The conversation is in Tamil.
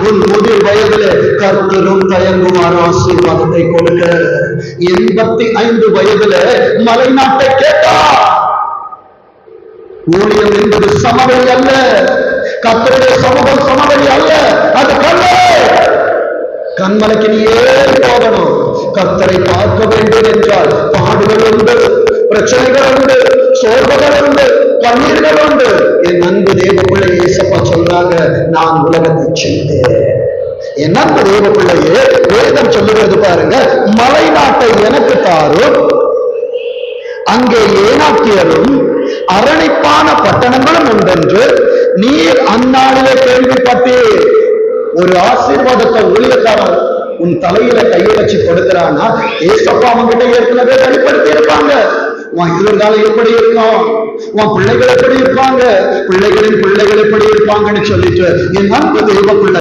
உன் முதிர் வயதிலே கர்த்தரும் தயங்குமாறு ஆசீர்வாதத்தை கொடுக்க. 85 வயதில மலை நாட்டை கேட்டார். ஊழியம் என்பது சமவெளி அல்ல, கர்த்தருடைய சமூகம் சமவெளி அல்ல, அது கண்மலைக்கு நீ ஏறி போகணும். கர்த்தரை பார்க்க வேண்டும் என்றால் பாடுகள் உண்டு, பிரச்சனைகள் உண்டு, சோர்வுகள் உண்டு, கண்ணீர்கள் உண்டு. என் அன்பு தேவ பிள்ளை ஏசப்பா சொல்றாங்க, நான் உலகத்தை சென்றேன். என் அன்பு தேவ பிள்ளையே, வேதம் சொல்லுகிறது பாருங்க, மலை நாட்டை எனக்கு தாரும், அங்கே ஏனாக்கியரும் அரணிப்பான பட்டணங்களும் உண்டென்று நீர் அந்நாளிலே கேள்விப்பட்டீர். ஒரு ஆசீர்வாதத்தை ஊழியக்காரன் உன் தலையில கையை வச்சு கொடுக்கிறான்னா ஏசப்பா அவங்கிட்ட ஏற்கனவே வெளிப்படுத்தி இருப்பாங்க. உன் எதிர்காலம் எப்படி இருக்கும், உன் பிள்ளைகள் எப்படி இருப்பாங்க, பிள்ளைகளின் பிள்ளைகள் எப்படி இருப்பாங்கன்னு சொல்லிட்டு என் அன்பு தெய்வ பிள்ளை